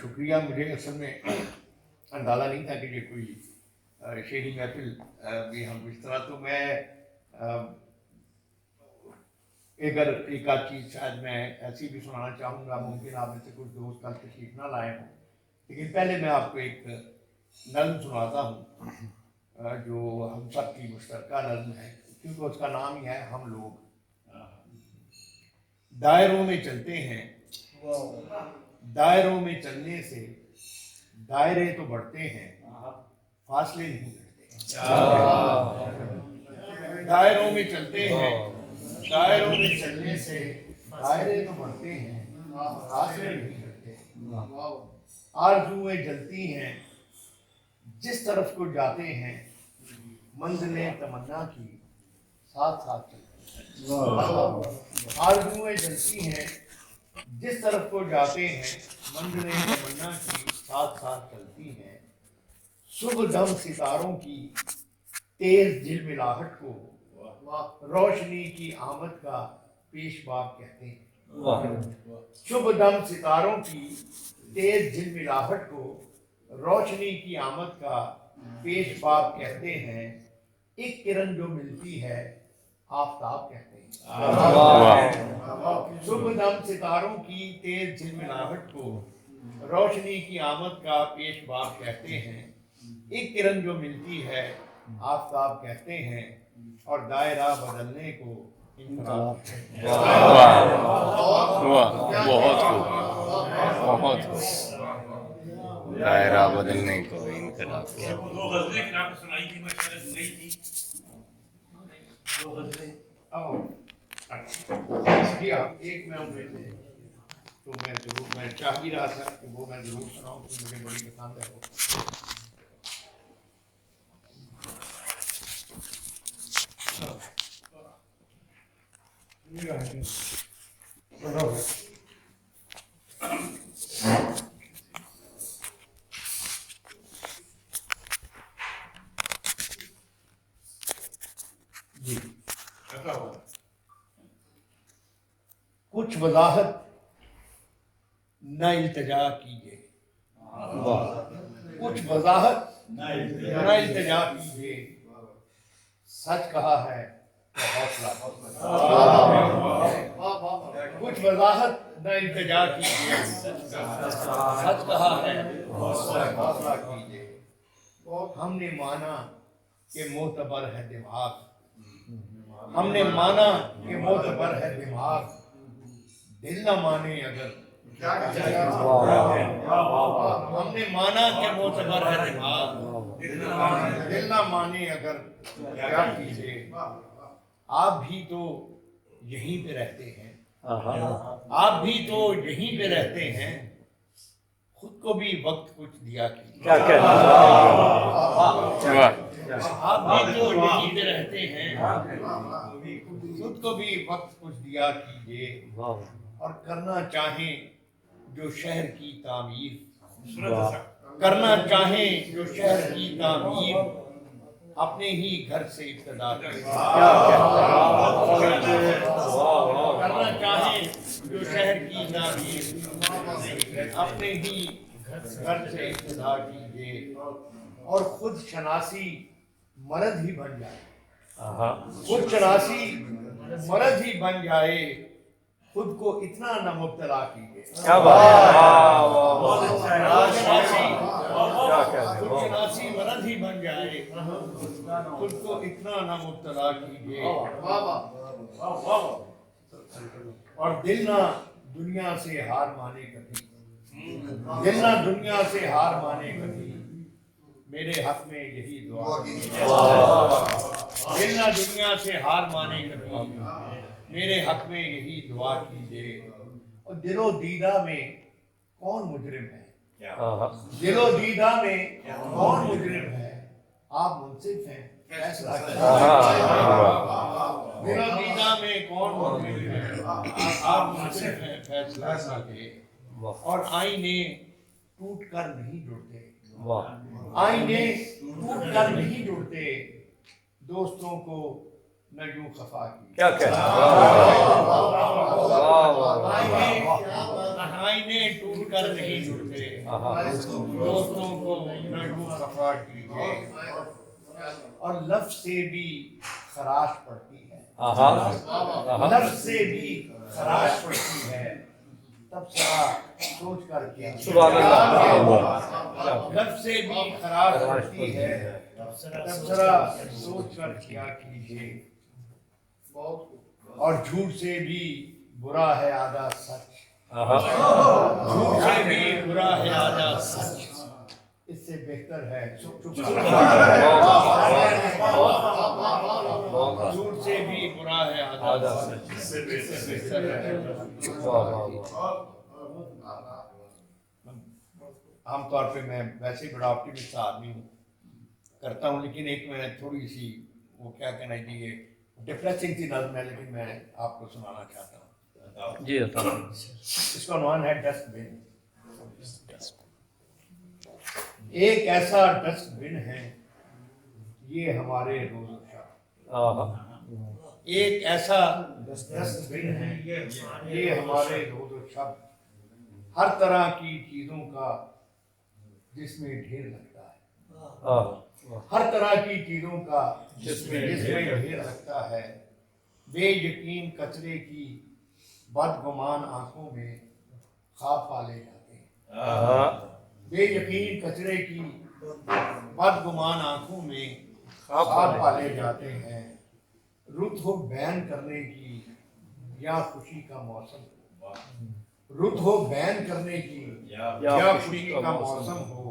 شکریہ. مجھے اصل میں اندازہ نہیں تھا کہ یہ کوئی شعری محفل بھی ہم اس طرح. تو میں اگر ایک آدھ چیز شاید میں ایسی بھی سنانا چاہوں گا. ممکن آپ میں سے کچھ دوست کل تشریف نہ لائے ہوں، لیکن پہلے میں آپ کو ایک نظم سناتا ہوں جو ہم سب کی مشترکہ نظم ہے، کیونکہ اس کا نام ہی ہے ہم لوگ. دائروں میں چلتے ہیں، دائروں میں چلنے سے دائرے تو بڑھتے ہیں، فاصلے نہیں گھٹتے. دائروں میں چلتے ہیں، دائروں میں چلنے سے دائرے تو بڑھتے ہیں، فاصلے نہیں گھٹتے. آرزوئیں جلتی ہیں جس طرف کو جاتے ہیں، منزلیں تمنا کی ساتھ ساتھ چلتے ہیں. آرزوئیں جلتی ہیں جس طرف کو جاتے ہیں، منزلیں تمنا کی ساتھ ساتھ چلتی ہیں. صبح دم ستاروں کی تیز جھلملاہٹ کو روشنی کی آمد کا پیش باب کہتے ہیں. صبح دم ستاروں کی تیز جھلملاہٹ کو روشنی کی آمد کا پیش باب کہتے ہیں. ایک کرن جو ملتی ہے آفتاب کہتے ہیں. صبح دم ستاروں کی تیز جھلملاہٹ کو روشنی کی آمد کا پیش باب کہتے ہیں. ایک کرن جو ملتی ہے آفتاب کہتے ہیں، اور دائرہ بدلنے کو انقلاب کہتے ہیں. بہت دائرہ بدلنے کو انقلاب کہتے ہیں. ایک میں تو میں ضرور میں چاہ ہی رہا تھا کہ وہ میں ضرور سناؤں، کہ مجھے بڑی پسند ہے وہ. جی کچھ وضاحت نہ التجا کیجیے، کچھ وضاحت نہ التجا کیجیے، سچ کہا ہے تو حوصلہ. کچھ وضاحت نہ التجا کیجیے، سچ کہا ہے حوصلہ کیجیے. ہم نے مانا کہ معتبر ہے دماغ، ہم نے مانا کہ معتبر ہے دماغ، دل نہ مانے اگر ہم نے مانا کہ معتبر ہے دماغ، دل نہ مانے اگر کیا کیجیے. آپ بھی تو یہیں پہ رہتے ہیں، آپ بھی تو یہیں پہ رہتے ہیں، خود کو بھی وقت کچھ دیا کیجیے. آپ بھی تو یہیں پہ رہتے ہیں، خود کو بھی وقت کچھ دیا کیجیے. اور کرنا چاہیں جو شہر کی تعمیر، کرنا چاہیں جو شہر کی تعمیر، اپنے ہی گھر سے ابتدا کریں. کرنا چاہیں جو شہر کی تعمیر، اپنے ہی گھر سے ابتدا کیجیے. اور خود شناسی مرض ہی بن جائے، خود شناسی مرض ہی بن جائے، خود کو اتنا نہ مبتلا کیجیے. خود شناسی مرض ہی بن جائے، خود کو اتنا نہ مبتلا کیجیے. اور دل نہ دنیا سے ہار مانے کبھی، دل نہ دنیا سے ہار مانے کبھی، میرے حق میں یہی دعا کیجیے. دل نہ دنیا سے ہار مانے کبھی، میرے حق میں یہی دعا کیجیے. اور دل و دیدہ میں کون مجرم ہے، دل و دیدہ میں کون مجرم ہے، آپ منصف ہیں فیصلہ کیجیے. دل و دیدہ میں کون مجرم ہے، آپ منصف ہیں فیصلہ کیجیے. اور آئینے ٹوٹ کر نہیں جڑتے، آئینے ٹوٹ کر نہیں جڑتے، دوستوں کو نہ یوں خفا کی. آئینے ٹوٹ کر نہیں جڑتے، دوستوں کو نجم خفا کیجیے، اور لفظ سے بھی خراش پڑتی ہے، لفظ سے بھی خراش پڑتی ہے، تب ذرا سوچ کر کیا، لفظ سے بھی خراش پڑتی ہے، تب ذرا سوچ کر کیا کیجیے، اور جھوٹ سے بھی برا ہے آدھا سچ، جھوٹ سے بھی برا ہے آدھا سچ، اس سے بہتر ہے جھوٹ سے بھی برا ہے آدھا سچ، اس سے بہتر ہے۔ عام طور پہ میں ویسے بڑا آپٹیمسٹ آدمی ہوں، کرتا ہوں، لیکن ایک میں تھوڑی سی وہ کیا کہنا چاہیے ڈپریسنگ سی نظم ہے، لیکن میں آپ کو سنانا چاہتا ہوں جی اس کا عنوان ہے ڈسٹ بن۔ ایک ایسا ڈسٹ بن ہے یہ ہمارے روز و شب، ایک ایسا ڈسٹ بن ہے یہ ہمارے روز و شب، ہر طرح کی چیزوں کا جس میں ڈھیر لگتا ہے، ہر طرح کی چیزوں کا جس میں ڈھیر لگتا ہے، بے یقین کچرے کی بدگمان آنکھوں میں خواب پالے جاتے ہیں، بے یقین کچرے کی بدگمان آنکھوں میں خواب پالے جاتے ہیں، رت ہو بین کرنے کی یا خوشی کا موسم، رت ہو بین کرنے کی یا خوشی کا موسم ہو،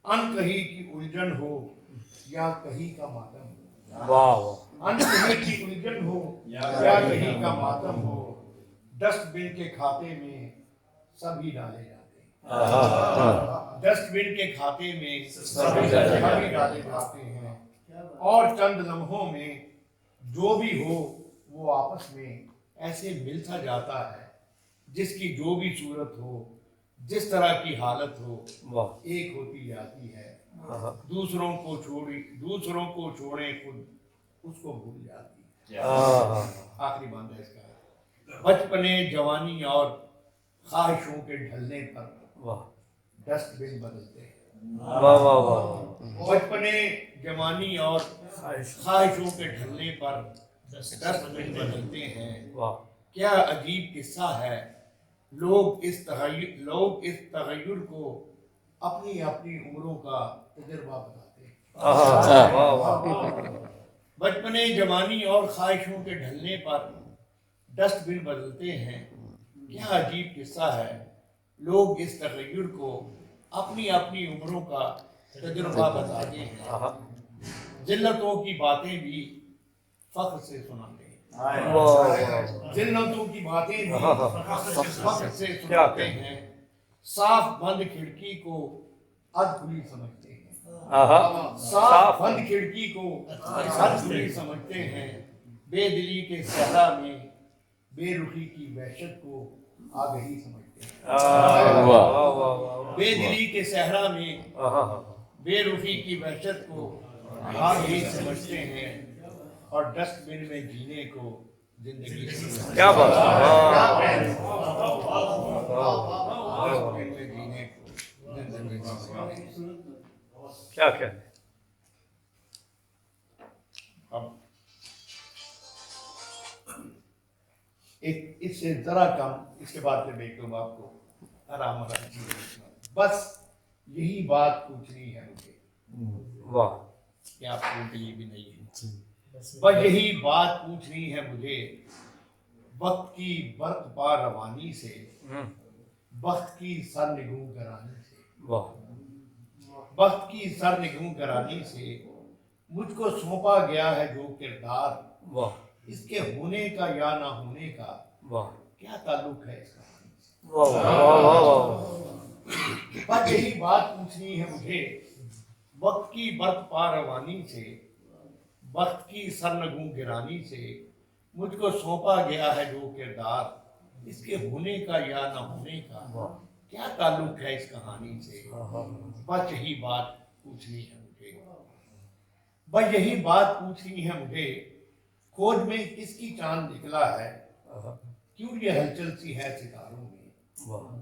ان کہیں کی الجھن ہو یا کہیں کا ماتم ہو، ان کہیں کی الجھن ہو یا کہیں کا ماتم ہو، ڈسٹ بن کے کھاتے میں سبھی ڈالے جاتے ہیں، ڈسٹ بن کے کھاتے میں سبھی ڈالے جاتے ہیں، اور چند لمحوں میں جو بھی ہو وہ آپس میں ایسے ملتا جاتا ہے جس کی جو بھی صورت ہو، جس طرح کی حالت ہو، ایک ہوتی جاتی ہے، دوسروں کو چھوڑیں خود اس کو بھول جاتی ہے۔ آخری بات ہے اس کا، بچپنے جوانی اور خواہشوں کے ڈھلنے پر ڈسٹ بن بدلتے ہیں، بچپنے جوانی اور خواہشوں کے ڈھلنے پر ڈسٹ بن بدلتے ہیں، کیا عجیب قصہ ہے، لوگ اس تغیر کو اپنی اپنی عمروں کا تجربہ بتاتے ہیں، بچپنے جوانی اور خواہشوں کے ڈھلنے پر ڈسٹ بن بدلتے ہیں، کیا عجیب قصہ ہے، لوگ اس تغیر کو اپنی اپنی عمروں کا تجربہ بتاتے ہیں، ذلتوں کی باتیں بھی فخر سے سناتے ہیں، ذلتوں کی باتیں بھی فخر سے سناتے ہیں، صاف بند کھڑکی کو اد کھلی سمجھتے ہیں، صاف بند کھڑکی کو اد کھلی سمجھتے ہیں، بے دلی کے صحرا میں بے رخی کی وحشت کو آگہی سمجھتے ہیں، بے دلی کے صحرا میں بے رخی کی وحشت کو آگہی سمجھتے ہیں، اور ڈسٹ بن میں جینے کو زندگی سمجھتے ہیں، کیا بات ڈسٹ بن میں جینے کو زندگی سمجھتے ہیں۔ کیا اب ایک اس سے ذرا کم، اس کے بعد میں بیٹھوں آپ کو آرام بس یہی بات پوچھنی ہے مجھے، کیا آپ کے لیے بھی نہیں ہے، بس یہی بات پوچھنی ہے مجھے، وقت کی برق پا روانی سے، وقت کی سر نگوں کرانی سے، وقت کی سر نگوں کرانی سے، مجھ کو سونپا گیا ہے جو کردار، اس کے ہونے کا یا نہ ہونے کا کیا تعلق ہے اس کا، بس یہی بات پوچھنی ہے مجھے، وقت کی برق پا روانی سے، وقت کی سرنگوں گرانی سے، مجھ کو سونپا گیا ہے جو کردار، اس کے ہونے کا یا نہ ہونے کا کیا تعلق ہے اس کہانی سے، بس یہی بات پوچھنی ہے مجھے، بس یہی بات پوچھنی ہے مجھے، کھوج میں کس کی چاند نکلا ہے، کیوں یہ ہلچل سی ہے ستاروں میں،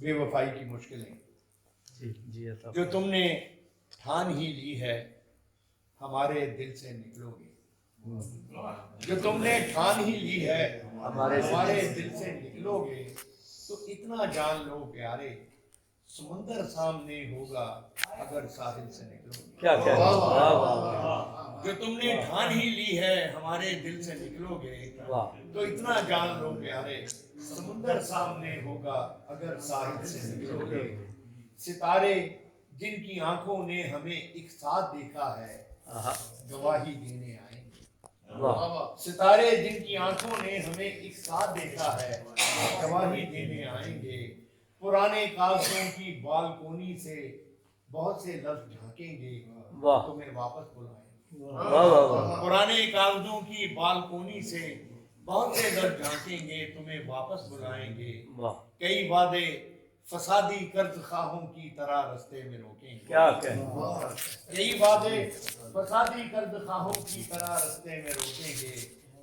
بے وفائی کی مشکلیں جی جی صاحب جو تم نے ٹھان ہی لی ہے ہمارے دل سے نکلو گے، جو تم نے ٹھان ہی لی ہے ہمارے دل سے نکلو گے، تو اتنا جان لو پیارے سمندر سامنے ہوگا اگر ساحل سے نکلو گے۔ کیا کہہ رہے ہیں؟ واہ واہ واہ جو تم نے ٹھان ہی لی ہے ہمارے دل سے نکلو گے، واہ تو اتنا جان لو پیارے سمندر سامنے ہوگا اگر ساحل سے نکلو گے۔ ستارے جن کی آنکھوں نے ہمیں ایک ساتھ دیکھا ہے آہا گواہی دینے آئیں گے۔ واہ ستارے جن کی آنکھوں نے ہمیں ایک ساتھ دیکھا ہے گواہی دینے آئیں گے۔ پرانے کاغذوں کی بالکونی سے بہت سے لفظ جھانکیں گے، واہ تمہیں واپس بلائیں گے۔ واہ واہ واہ پرانے کاغذوں کی بالکونی سے بہت سے لفظ جھانکیں گے، تمہیں واپس بلائیں گے۔ واہ کئی وعدے فسادی قرض خواہوں کی طرح رستے میں روکیں گے۔ کیا کہہ رہے ہیں؟ کئی وعدے فسادی قرض خواہوں کی طرح رستے میں روکیں گے،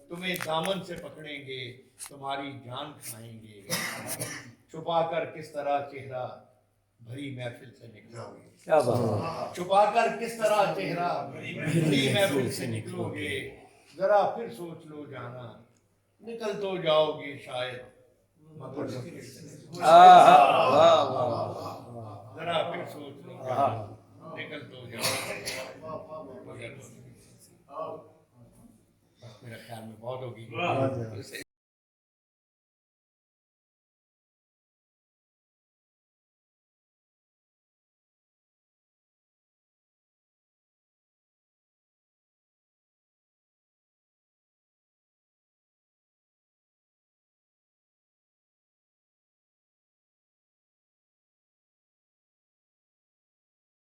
تمہیں دامن سے پکڑیں گے، تمہاری جان کھائیں گے۔ چھپا کر کس طرح چہرہ بھری محفل سے نکلو گے، کیا بات چھپا کر کس طرح چہرہ بھری محفل سے نکلو گے۔ ذرا پھر سوچ لو جانا نکل تو جاؤ گے شاید مگر مشکل سے نکلو گے۔ آہا